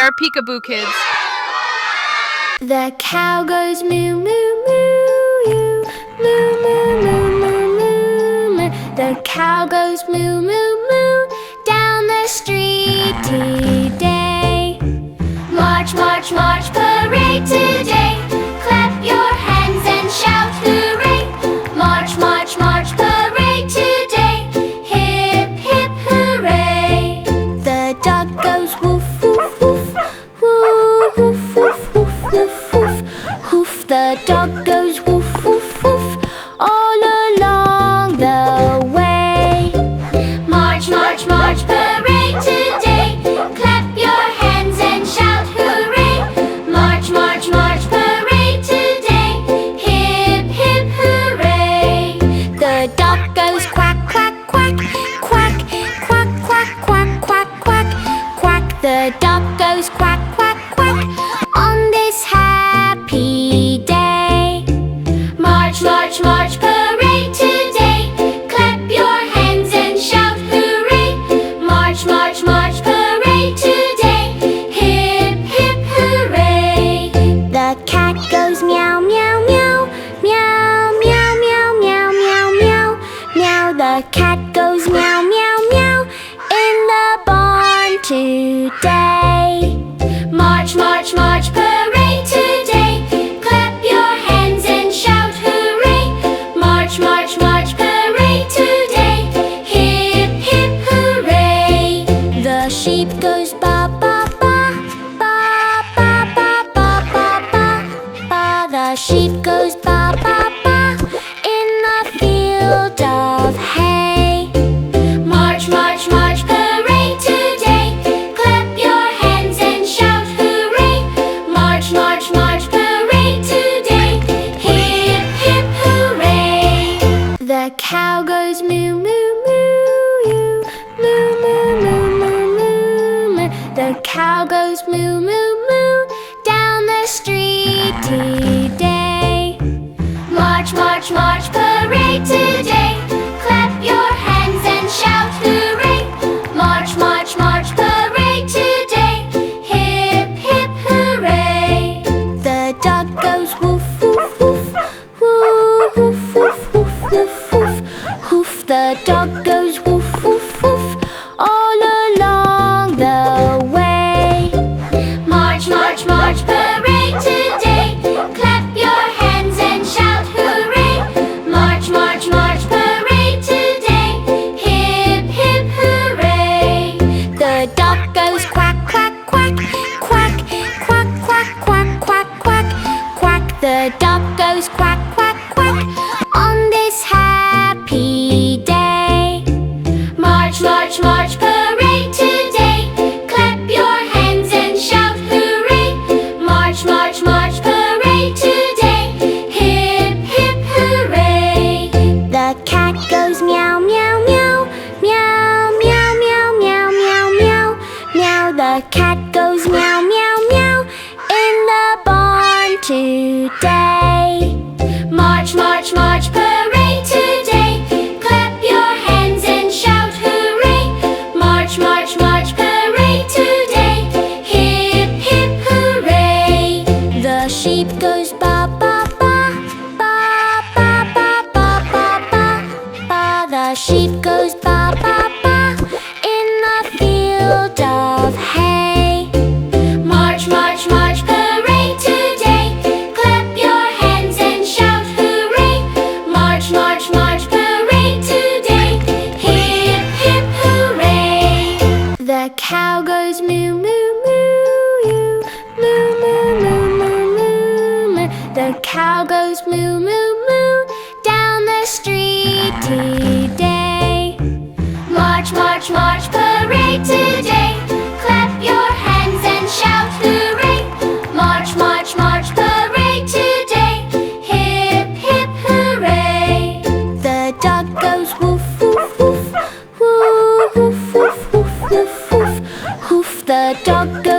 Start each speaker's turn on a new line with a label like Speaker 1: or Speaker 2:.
Speaker 1: are Peekaboo kids.
Speaker 2: The cow goes moo moo moo, moo moo moo moo moo moo. The cow goes moo moo moo down the street today. March, march, march, parade today. Clap your hands and shout hooray. March, march, march, parade today. Hip, hip, hooray. The dog goes woof, woof, woof. Woof, woof, woof, woof, woof, woof. Hoof, the dog goes woof, woof, woof. All along the way. March, march, march, parade today. Clap your hands and shout hooray. March, march, march, parade today. Hip, hip, hooray. The dog goes quack, quack, quack. Quack, quack, quack, quack, quack, quack. Quack, the dog goes quack, quack, quack. On this happy day. March, march, march, parade today. Clap your hands and shout hooray. March, march, march, parade today. Hip, hip, hooray. The cat goes meow, meow, meow. Meow, meow, meow, meow, meow, meow. Meow, the cat goes meow, meow, meow. In the barn today. March, march, march, parade today. Clap your hands and shout hooray. March, march, march, parade today. Hip, hip, hooray. The sheep goes ba, ba, ba. Ba, ba, ba, ba, ba, ba. Ba, the sheep goes ba, ba, ba. In the field of hay. March, march, march, parade today. Clap your hands and shout hooray. March, march, march, parade today. Hip, hip, hooray. The cow goes moo, moo, moo, moo, moo, moo, moo, moo, moo. The cow goes moo, moo, moo down the street today. March, march, march, parade today. Clap your hands and shout hooray. March, march, march, parade today. Hip, hip, hooray. The dog goes woof, woof, woof. Woof, woof, woof, woof, woof, woof. Hoof, the dog goes woof, woof, woof. All along the way. March, march, march, parade today. Clap your hands and shout hooray. March, march, march, parade today. Hip, hip, hooray. The dog goes quack, quack, quack. Quack, quack, quack, quack, quack, quack. Quack, the dog goes quack, quack, quack. On this happy day. March, march, march, parade today. Clap your hands and shout hooray. March, march, march, parade today. Hip, hip, hooray. The cat goes meow, meow, meow. Meow, meow, meow, meow, meow, meow. Meow, the cat goes meow, meow, meow. In the barn today. March, march, march, parade today. Clap your hands and shout hooray. March, march, march, parade today. Hip, hip, hooray. The sheep goes ba, ba, ba. Ba, ba, ba, ba, ba, ba. Ba, the sheep goes ba, ba, ba. In the field of hay. March, march, march, parade today. Clap your hands and shout hooray. March, march, march, parade today. Hip, hip, hooray. The cow goes moo, moo, moo, moo, moo, moo, moo, moo, moo. The cow goes moo, moo, moo down the street today. March, march, march, parade today. Clap your hands and shout hooray. March, march, march, parade today. Hip, hip, hooray. The dog goes woof, woof, woof. Woof, woof, woof, woof, woof, woof. Hoof, the dog goes